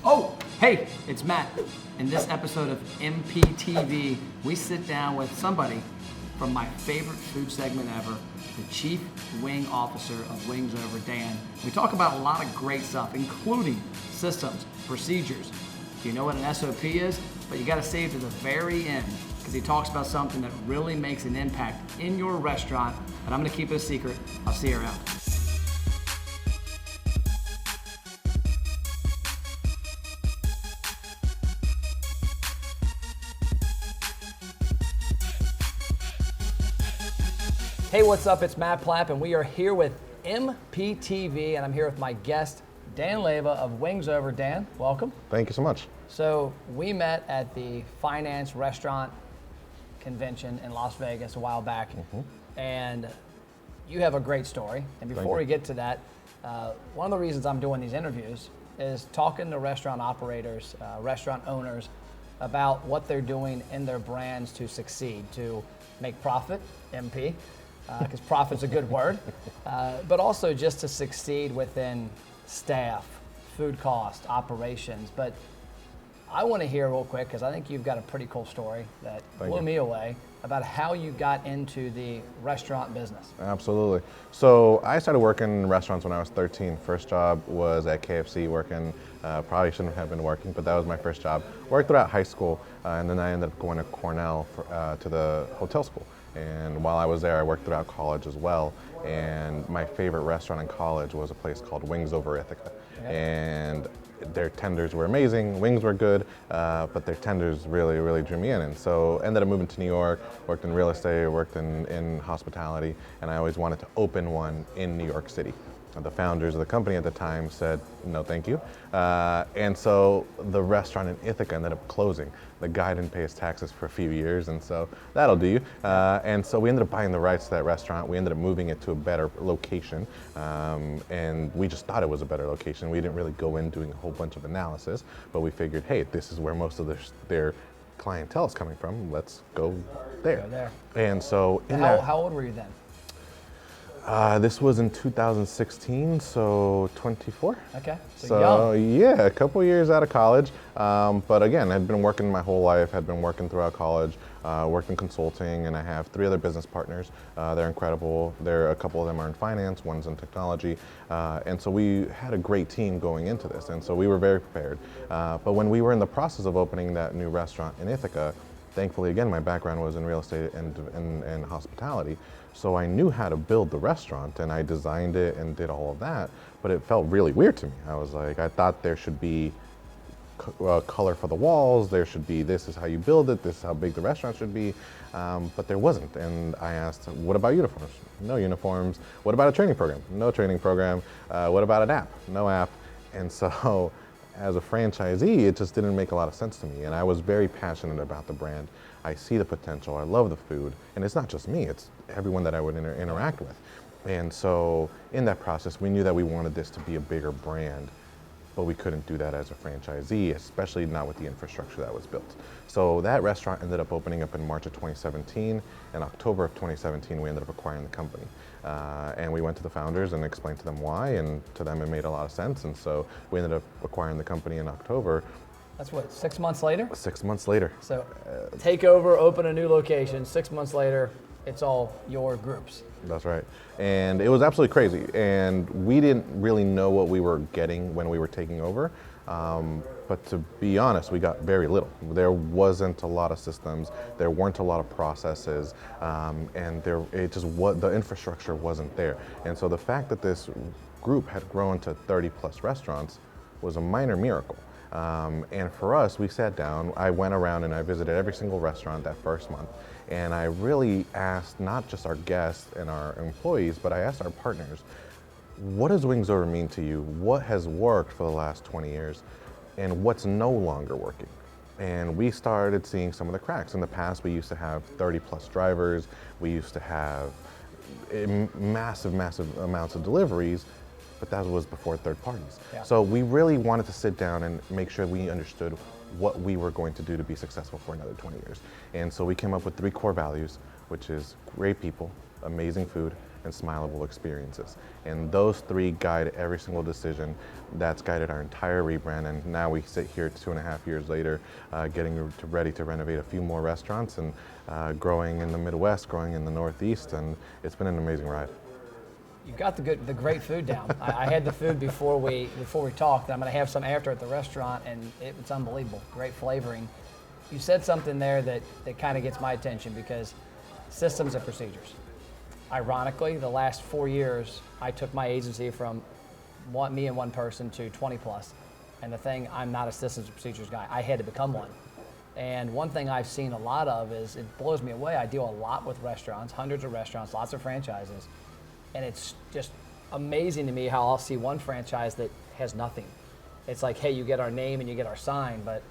Oh, hey, it's Matt. In this episode of MPTV, we sit down with somebody from my favorite food segment ever, the Chief Wing Officer of Wings Over, Dan. We talk about a lot of great stuff, including systems, procedures. Do you know what an SOP is? But you gotta save to the very end, because he talks about something that really makes an impact in your restaurant, but I'm gonna keep it a secret. I'll see you around. Hey, what's up? It's Matt Plapp, and we are here with MPTV, and I'm here with my guest, Dan Leyva of Wings Over. Dan, welcome. Thank you so much. So we met at the Finance Restaurant Convention in Las Vegas a while back, and you have a great story. And before we get to that, one of the reasons I'm doing these interviews is talking to restaurant operators, restaurant owners, about what they're doing in their brands to succeed, to make profit, MP, because profit's a good word, but also just to succeed within staff, food cost, operations. But I want to hear real quick, because I think you've got a pretty cool story that blew me away about how you got into the restaurant business. Absolutely. So I started working in restaurants when I was 13. First job was at KFC working, probably shouldn't have been working, but that was my first job. Worked throughout high school, and then I ended up going to Cornell to the hotel school. And while I was there, I worked throughout college as well. And my favorite restaurant in college was a place called Wings Over Ithaca. And their tenders were amazing, wings were good, but their tenders really drew me in. And so ended up moving to New York, worked in real estate, worked in hospitality, and I always wanted to open one in New York City. The founders of the company at the time said, no thank you. And so the restaurant in Ithaca ended up closing. The guy didn't pay his taxes for a few years, and so that'll do you. And so we ended up buying the rights to that restaurant. We ended up moving it to a better location, and we just thought it was a better location. We didn't really go in doing a whole bunch of analysis, but we figured, hey, this is where most of their clientele is coming from. Let's go there. And so how old were you then? This was in 2016, so 24. Okay, so young. Yeah, a couple years out of college. But again, I'd been working my whole life, had been working throughout college, worked in consulting, and I have 3 other business partners. They're incredible. A couple of them are in finance, one's in technology. And so we had a great team going into this, and so we were very prepared. But when we were in the process of opening that new restaurant in Ithaca, thankfully, again, my background was in real estate and hospitality. So I knew how to build the restaurant, and I designed it and did all of that, but it felt really weird to me. I was like, I thought there should be color for the walls, there should be, this is how you build it, this is how big the restaurant should be, but there wasn't. And I asked, what about uniforms? No uniforms. What about a training program? No training program. What about an app? No app. And so as a franchisee, it just didn't make a lot of sense to me. And I was very passionate about the brand. I see the potential, I love the food. And it's not just me, it's everyone that I would interact with. And so in that process, we knew that we wanted this to be a bigger brand, but we couldn't do that as a franchisee, especially not with the infrastructure that was built. So that restaurant ended up opening up in March of 2017. In October of 2017, we ended up acquiring the company. And we went to the founders and explained to them why, and to them it made a lot of sense. And so we ended up acquiring the company in October. That's what, 6 months later? 6 months later. So take over, open a new location, 6 months later, it's all your groups. That's right. And it was absolutely crazy. And we didn't really know what we were getting when we were taking over. But to be honest, we got very little. There wasn't a lot of systems. There weren't a lot of processes. And the infrastructure wasn't there. And so the fact that this group had grown to 30 plus restaurants was a minor miracle. And for us, we sat down, I went around and I visited every single restaurant that first month. And I really asked not just our guests and our employees, but I asked our partners, what does Wings Over mean to you? What has worked for the last 20 years? And what's no longer working? And we started seeing some of the cracks. In the past, we used to have 30 plus drivers. We used to have massive amounts of deliveries, but that was before third parties. Yeah. So we really wanted to sit down and make sure we understood what we were going to do to be successful for another 20 years. And so we came up with 3 core values, which is great people, amazing food, and smileable experiences. And those three guide every single decision. That's guided our entire rebrand, and now we sit here 2.5 years later, getting ready to renovate a few more restaurants and growing in the Midwest, growing in the Northeast, and it's been an amazing ride. You've got the great food down. I had the food before we talked. I'm going to have some after at the restaurant, and it's unbelievable. Great flavoring. You said something there that kind of gets my attention, because systems and procedures. Ironically, the last 4 years, I took my agency from me and one person to 20 plus. And the thing, I'm not a systems and procedures guy. I had to become one. And one thing I've seen a lot of is, it blows me away. I deal a lot with restaurants, hundreds of restaurants, lots of franchises. And it's just amazing to me how I'll see one franchise that has nothing. It's like, hey, you get our name and you get our sign, but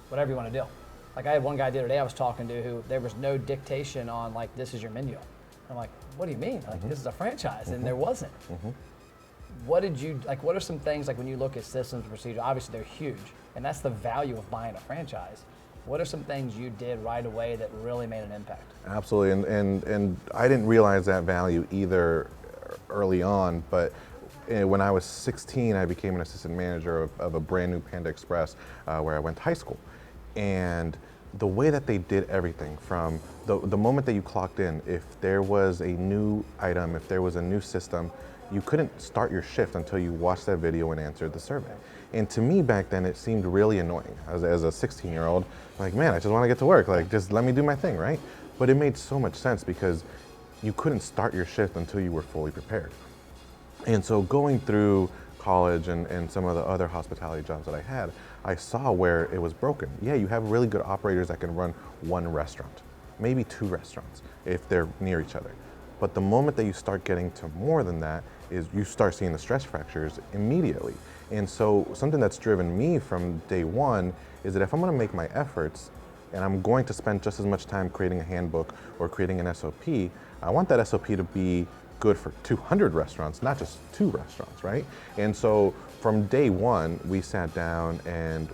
whatever you want to do. Like, I had one guy the other day I was talking to who there was no dictation on, like, this is your menu. I'm like, what do you mean? Like, this is a franchise, and there wasn't. What did you, like, what are some things, like, when you look at systems and procedures, obviously they're huge, and that's the value of buying a franchise. What are some things you did right away that really made an impact? Absolutely, and I didn't realize that value either early on, but when I was 16, I became an assistant manager of a brand new Panda Express where I went to high school. And the way that they did everything, from the moment that you clocked in, if there was a new item, if there was a new system, you couldn't start your shift until you watched that video and answered the survey. And to me back then, it seemed really annoying. As a 16-year-old, like, man, I just want to get to work. Like, just let me do my thing, right? But it made so much sense, because you couldn't start your shift until you were fully prepared. And so going through college and some of the other hospitality jobs that I had, I saw where it was broken. Yeah, you have really good operators that can run one restaurant, maybe 2 restaurants if they're near each other. But the moment that you start getting to more than that is you start seeing the stress fractures immediately. And so something that's driven me from day one is that if I'm gonna make my efforts, and I'm going to spend just as much time creating a handbook or creating an SOP, I want that SOP to be good for 200 restaurants, not just 2 restaurants, right? And so from day one, we sat down and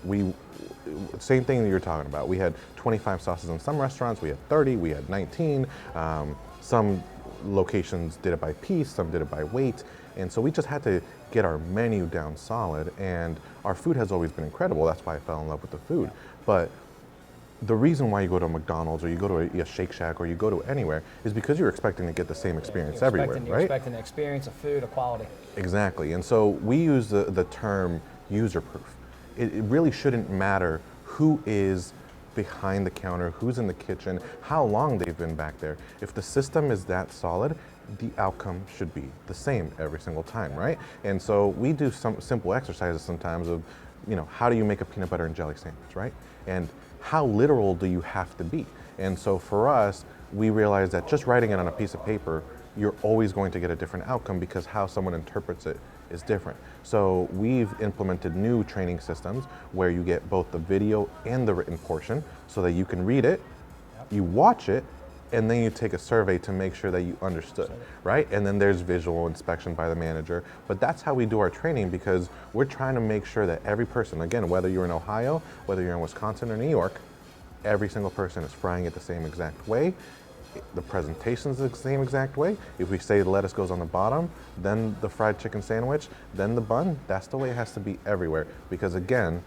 same thing that you're talking about. We had 25 sauces in some restaurants, we had 30, we had 19. Some locations did it by piece, some did it by weight. And so we just had to get our menu down solid, and our food has always been incredible. That's why I fell in love with the food. But the reason why you go to a McDonald's or you go to a Shake Shack or you go to anywhere is because you're expecting to get the same experience everywhere, right? You're expecting the experience of food, of quality. Exactly, and so we use the term user-proof. It really shouldn't matter who is behind the counter, who's in the kitchen, how long they've been back there. If the system is that solid, the outcome should be the same every single time, right? And so we do some simple exercises sometimes of, how do you make a peanut butter and jelly sandwich, right? And how literal do you have to be? And so for us, we realized that just writing it on a piece of paper, you're always going to get a different outcome, because how someone interprets it is different. So we've implemented new training systems where you get both the video and the written portion, so that you can read it, you watch it, and then you take a survey to make sure that you understood, right? And then there's visual inspection by the manager. But that's how we do our training, because we're trying to make sure that every person, again, whether you're in Ohio, whether you're in Wisconsin or New York, every single person is frying it the same exact way. The presentation's the same exact way. If we say the lettuce goes on the bottom, then the fried chicken sandwich, then the bun, that's the way it has to be everywhere. Because again,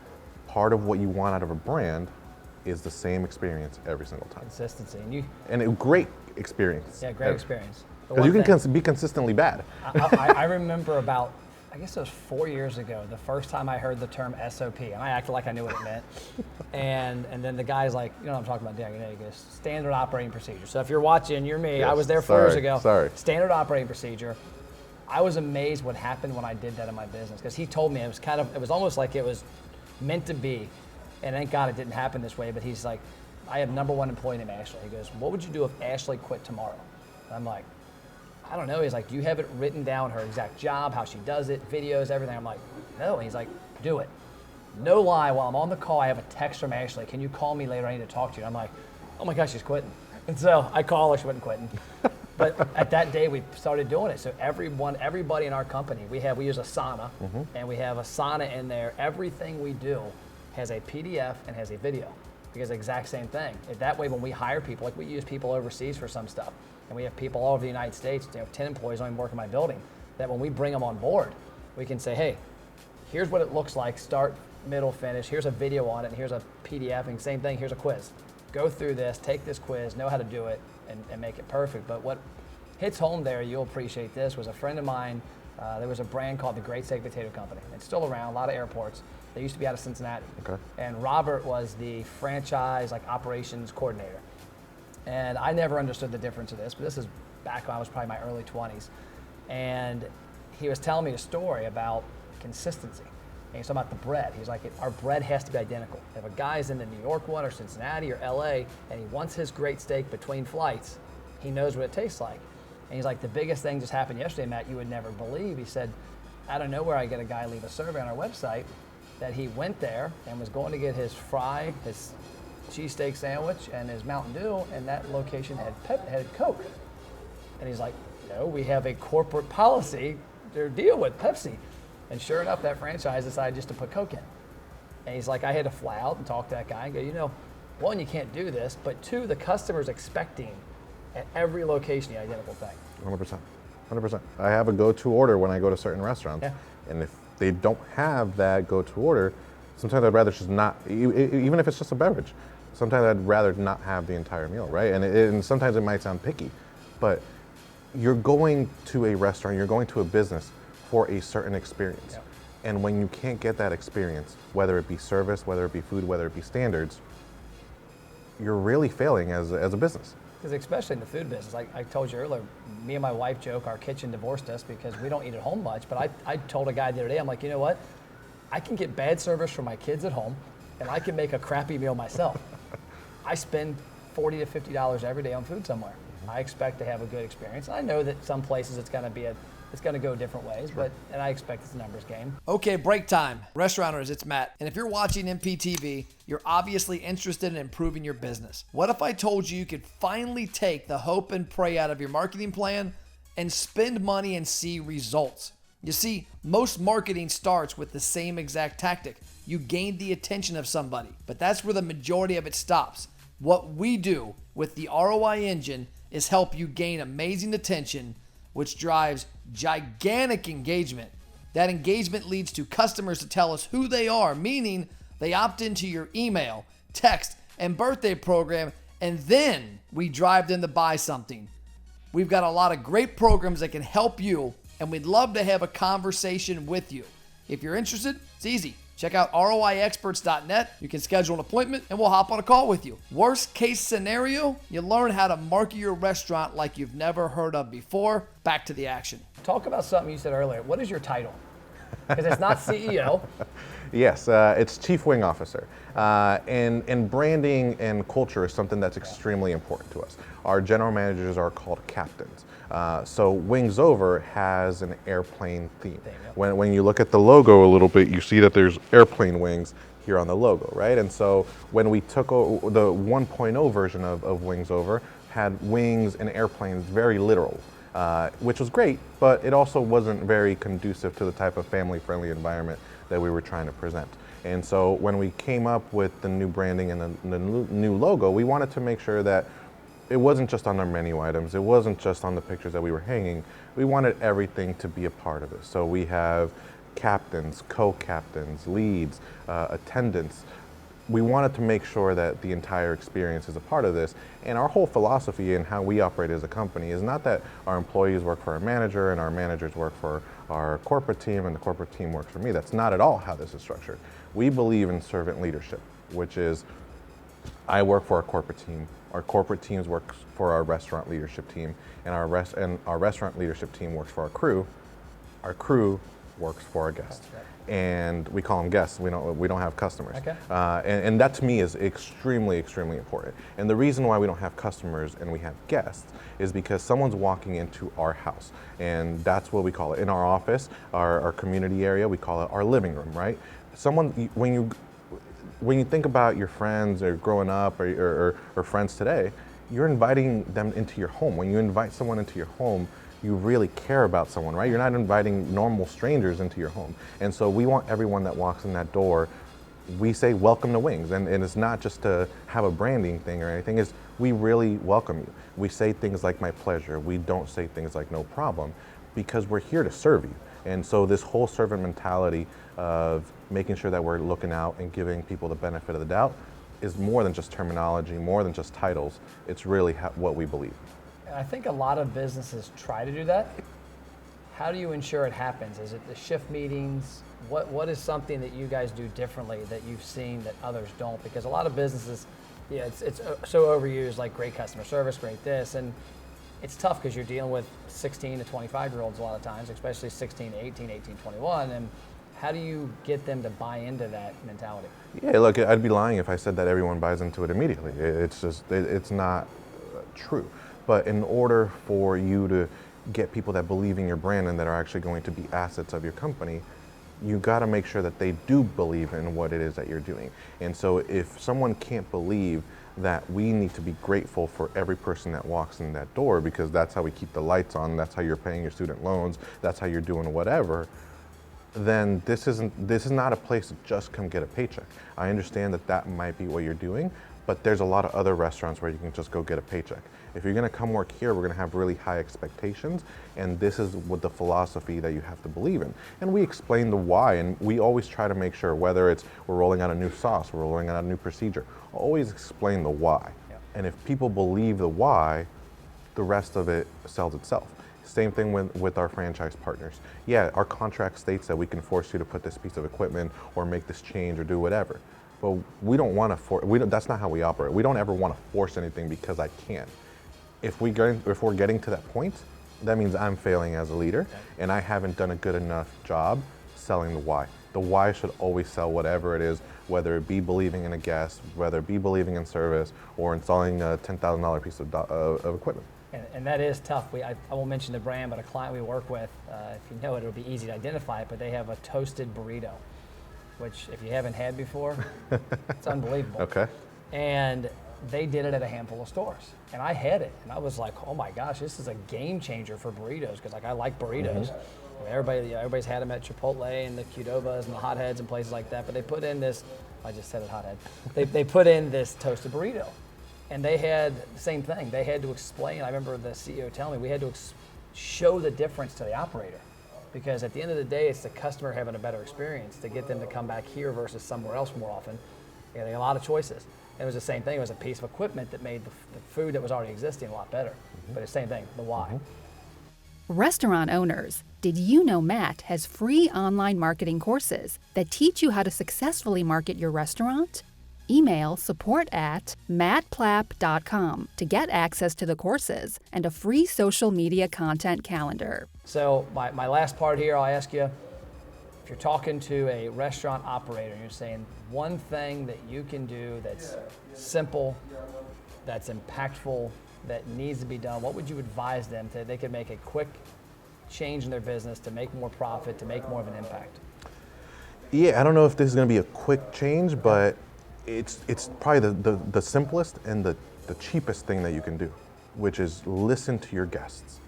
part of what you want out of a brand is the same experience every single time. Consistency. And a great experience. Yeah, great experience. Because you can be consistently bad. I remember about, I guess it was 4 years ago, the first time I heard the term SOP, and I acted like I knew what it meant. and then the guy's like, you know what I'm talking about, Dan? He goes, standard operating procedure. So if you're watching, you're me. Yes, I was there 4 years ago. Sorry. Standard operating procedure. I was amazed what happened when I did that in my business, because he told me it was almost like it was meant to be. And thank God it didn't happen this way, but he's like, I have #1 employee named Ashley. He goes, what would you do if Ashley quit tomorrow? And I'm like, I don't know. He's like, do you have it written down, her exact job, how she does it, videos, everything? I'm like, no. And he's like, do it. No lie, while I'm on the call, I have a text from Ashley. Can you call me later? I need to talk to you. And I'm like, oh my gosh, she's quitting. And so I call her, she wasn't quitting. But at that day, we started doing it. So everybody in our company, we use Asana, and we have Asana in there. Everything we do has a PDF and has a video, because the exact same thing. That way, when we hire people, like we use people overseas for some stuff, and we have people all over the United States, 10 employees only work in my building, that when we bring them on board, we can say, hey, here's what it looks like, start, middle, finish, here's a video on it, and here's a PDF, and same thing, here's a quiz. Go through this, take this quiz, know how to do it, and make it perfect. But what hits home there, you'll appreciate this, was a friend of mine, there was a brand called the Great Steak Potato Company. It's still around, a lot of airports. They used to be out of Cincinnati. Okay. And Robert was the franchise operations coordinator. And I never understood the difference of this, but this is back when I was probably in my early 20s. And he was telling me a story about consistency. And he's talking about the bread. He's like, our bread has to be identical. If a guy's in the New York one or Cincinnati or LA and he wants his great steak between flights, he knows what it tastes like. And he's like, the biggest thing just happened yesterday, Matt, you would never believe. He said, out of nowhere, I get a guy leave a survey on our website that he went there and was going to get his fry, his cheesesteak sandwich, and his Mountain Dew, and that location had Coke. And he's like, no, we have a corporate policy to deal with Pepsi. And sure enough, that franchise decided just to put Coke in. And he's like, I had to fly out and talk to that guy and go, one, you can't do this, but two, the customer's expecting at every location the identical thing. 100%. I have a go-to order when I go to certain restaurants. Yeah. And if they don't have that go-to order, sometimes I'd rather just not, even if it's just a beverage, sometimes I'd rather not have the entire meal, right? And sometimes it might sound picky, but you're going to a restaurant, you're going to a business for a certain experience. Yep. And when you can't get that experience, whether it be service, whether it be food, whether it be standards, you're really failing as a business. Because especially in the food business, I told you earlier, me and my wife joke our kitchen divorced us because we don't eat at home much. But I told a guy the other day, I'm like, you know what? I can get bad service from my kids at home, and I can make a crappy meal myself. I spend $40 to $50 every day on food somewhere. I expect to have a good experience. And I know that some places it's going to go different ways, and I expect it's a numbers game. Okay, break time. Restaurateurs, it's Matt. And if you're watching MPTV, you're obviously interested in improving your business. What if I told you could finally take the hope and pray out of your marketing plan and spend money and see results? You see, most marketing starts with the same exact tactic. You gain the attention of somebody, but that's where the majority of it stops. What we do with the ROI engine is help you gain amazing attention, which drives gigantic engagement. That engagement leads to customers to tell us who they are, meaning they opt into your email, text, and birthday program, and then we drive them to buy something. We've got a lot of great programs that can help you, and we'd love to have a conversation with you. If you're interested, it's easy. Check out ROIexperts.net. You can schedule an appointment and we'll hop on a call with you. Worst case scenario, you learn how to market your restaurant like you've never heard of before. Back to the action. Talk about something you said earlier. What is your title? Because it's not CEO. Yes, it's Chief Wing Officer. And branding and culture is something that's extremely important to us. Our general managers are called captains. So Wings Over has an airplane theme. When you look at the logo a little bit, you see that there's airplane wings here on the logo, right? And so when we took the 1.0 version of Wings Over, had wings and airplanes very literal, which was great, but it also wasn't very conducive to the type of family-friendly environment that we were trying to present. And so when we came up with the new branding and the new logo, we wanted to make sure that it wasn't just on our menu items, it wasn't just on the pictures that we were hanging, we wanted everything to be a part of it. So we have captains, co-captains, leads, attendants. We wanted to make sure that the entire experience is a part of this. And our whole philosophy and how we operate as a company is not that our employees work for our manager and our managers work for our corporate team and the corporate team works for me. That's not at all how this is structured. We believe in servant leadership, which is I work for our corporate team. Our corporate teams work for our restaurant leadership team, and our restaurant leadership team works for our crew. Our crew works for our guests, and we call them guests. We don't have customers. Okay. And that to me is extremely, extremely important. And the reason why we don't have customers and we have guests is because someone's walking into our house, and that's what we call it. In our office, our community area, we call it our living room, right? When you think about your friends or growing up or friends today, you're inviting them into your home. When you invite someone into your home, you really care about someone, right? You're not inviting normal strangers into your home. And so we want everyone that walks in that door we say welcome to Wings, and it's not just to have a branding thing or anything, is we really welcome you. We say things like my pleasure. We don't say things like no problem, because we're here to serve you. And so this whole servant mentality of making sure that we're looking out and giving people the benefit of the doubt is more than just terminology, more than just titles. It's really what we believe. I think a lot of businesses try to do that. How do you ensure it happens? Is it the shift meetings? What is something that you guys do differently that you've seen that others don't? Because a lot of businesses, yeah, it's so overused, like great customer service, great this, and it's tough because you're dealing with 16 to 25-year-olds a lot of times, especially 16 to 18, 18, 21, and how do you get them to buy into that mentality? Yeah, look, I'd be lying if I said that everyone buys into it immediately. It's not true. But in order for you to get people that believe in your brand and that are actually going to be assets of your company, you got to make sure that they do believe in what it is that you're doing. And so if someone can't believe that we need to be grateful for every person that walks in that door, because that's how we keep the lights on, that's how you're paying your student loans, that's how you're doing whatever, then this is not a place to just come get a paycheck. I understand that that might be what you're doing, but there's a lot of other restaurants where you can just go get a paycheck. If you're gonna come work here, we're gonna have really high expectations, and this is what the philosophy that you have to believe in. And we explain the why, and we always try to make sure, whether it's we're rolling out a new sauce, we're rolling out a new procedure, always explain the why. Yep. And if people believe the why, the rest of it sells itself. Same thing with our franchise partners. Yeah, our contract states that we can force you to put this piece of equipment or make this change or do whatever. But we don't want to that's not how we operate. We don't ever want to force anything because I can't. If we're getting to that point, that means I'm failing as a leader, and I haven't done a good enough job selling the why. The why should always sell whatever it is, whether it be believing in a guest, whether it be believing in service, or installing a $10,000 piece of equipment. And that is tough. I won't mention the brand, but a client we work with, if you know it, it'll be easy to identify it, but they have a toasted burrito, which if you haven't had before, it's unbelievable. Okay. And they did it at a handful of stores. And I had it, and I was like, oh my gosh, this is a game changer for burritos, because like I like burritos. Mm-hmm. I mean, everybody's had them at Chipotle and the Qdobas and the Hotheads and places like that, but they put in this, I just said it, Hothead. They put in this toasted burrito. And they had the same thing. They had to explain, I remember the CEO telling me, we had to show the difference to the operator. Because at the end of the day, it's the customer having a better experience to get them to come back here versus somewhere else more often. They had a lot of choices. And it was the same thing. It was a piece of equipment that made the food that was already existing a lot better. Mm-hmm. But it's the same thing, the why. Mm-hmm. Restaurant owners, did you know Matt has free online marketing courses that teach you how to successfully market your restaurant? Email support@mattplapp.com to get access to the courses and a free social media content calendar. So my last part here, I'll ask you, if you're talking to a restaurant operator and you're saying one thing that you can do that's simple, that's impactful, that needs to be done, what would you advise them that they could make a quick change in their business to make more profit, to make more of an impact? Yeah, I don't know if this is going to be a quick change, but it's probably the simplest and the cheapest thing that you can do, which is listen to your guests.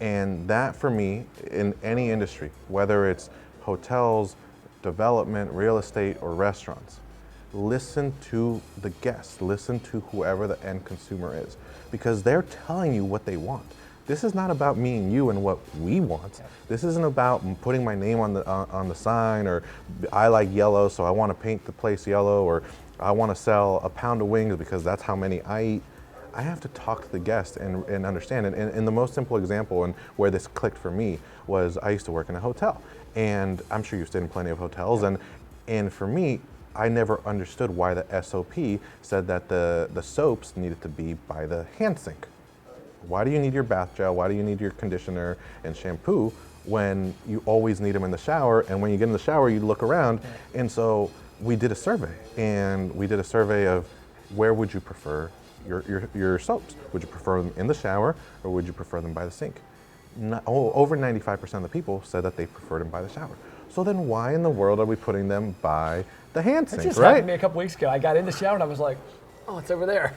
And that, for me, in any industry, whether it's hotels, development, real estate, or restaurants, listen to the guests, listen to whoever the end consumer is, because they're telling you what they want. This is not about me and you and what we want. This isn't about putting my name on the sign, or I like yellow, so I want to paint the place yellow, or I want to sell a pound of wings because that's how many I eat. I have to talk to the guest and understand it. And the most simple example, and where this clicked for me, was I used to work in a hotel. And I'm sure you've stayed in plenty of hotels. And for me, I never understood why the SOP said that the soaps needed to be by the hand sink. Why do you need your bath gel? Why do you need your conditioner and shampoo when you always need them in the shower? And when you get in the shower, you look around. And so we did a survey, and we did a survey of where would you prefer your soaps? Would you prefer them in the shower, or would you prefer them by the sink? Over 95% of the people said that they preferred them by the shower. So then why in the world are we putting them by the hand sink, right? It just happened to me a couple weeks ago. I got in the shower and I was like, oh, it's over there.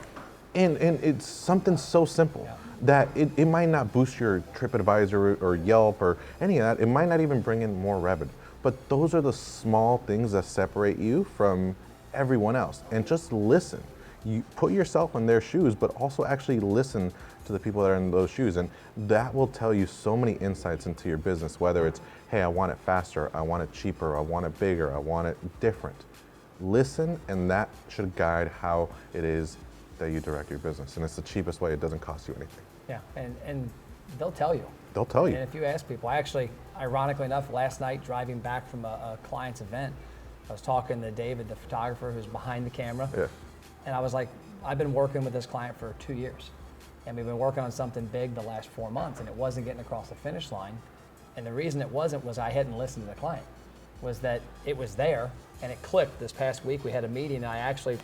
And it's something so simple that it might not boost your TripAdvisor or Yelp or any of that. It might not even bring in more revenue. But those are the small things that separate you from everyone else. And just listen. You put yourself in their shoes, but also actually listen to the people that are in those shoes. And that will tell you so many insights into your business, whether it's, hey, I want it faster, I want it cheaper, I want it bigger, I want it different. Listen, and that should guide how it is that you direct your business. And it's the cheapest way, it doesn't cost you anything. Yeah, and they'll tell you. They'll tell you. And if you ask people, I actually, ironically enough, last night driving back from a client's event, I was talking to David, the photographer who's behind the camera. Yeah. And I was like, I've been working with this client for 2 years. And we've been working on something big the last 4 months, and it wasn't getting across the finish line. And the reason it wasn't was I hadn't listened to the client, was that it was there and it clicked. This past week we had a meeting and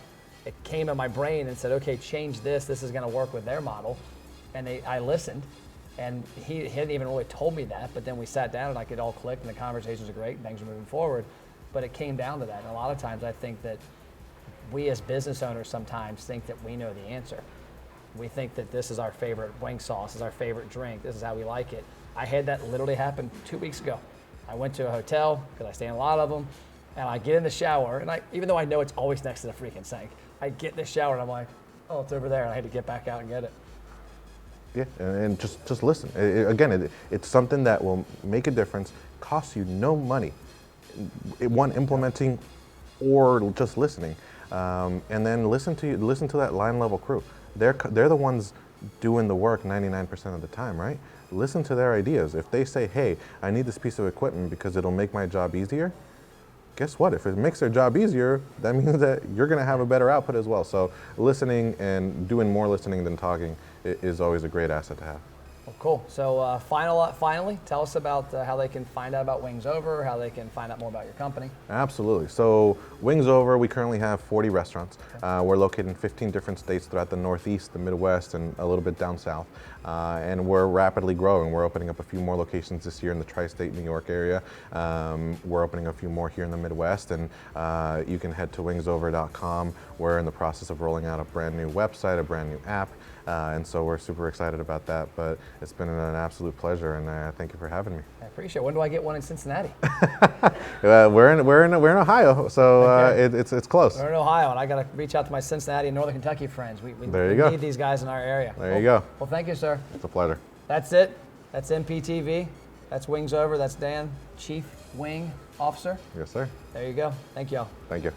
it came in my brain and said, okay, change this is gonna work with their model. And I listened, and he hadn't even really told me that, but then we sat down and like it all clicked and the conversations are great and things are moving forward. But it came down to that. And a lot of times I think that we as business owners sometimes think that we know the answer. We think that this is our favorite wing sauce, this is our favorite drink, this is how we like it. I had that literally happen 2 weeks ago. I went to a hotel, because I stay in a lot of them, and I get in the shower, and even though I know it's always next to the freaking sink, I get in the shower and I'm like, oh, it's over there, and I had to get back out and get it. Yeah, and just listen. It's something that will make a difference, costs you no money. One, implementing or just listening. And then listen to that line level crew. They're the ones doing the work 99% of the time, right? Listen to their ideas. If they say, hey, I need this piece of equipment because it'll make my job easier, guess what? If it makes their job easier, that means that you're gonna have a better output as well. So listening and doing more listening than talking is always a great asset to have. Well, cool. So finally, tell us about how they can find out about Wings Over, how they can find out more about your company. Absolutely. So Wings Over, we currently have 40 restaurants. We're located in 15 different states throughout the Northeast, the Midwest, and a little bit down south. And we're rapidly growing. We're opening up a few more locations this year in the tri-state New York area. We're opening a few more here in the Midwest, and you can head to wingsover.com. We're in the process of rolling out a brand new website, a brand new app. And so we're super excited about that, but it's been an absolute pleasure, and thank you for having me. I appreciate it. When do I get one in Cincinnati? We're in Ohio, so Okay. it's close. We're in Ohio, and I got to reach out to my Cincinnati and Northern Kentucky friends. We need these guys in our area. There you go. Well, thank you, sir. It's a pleasure. That's it. That's MPTV. That's Wings Over. That's Dan, Chief Wing Officer. Yes, sir. There you go. Thank y'all. Thank you.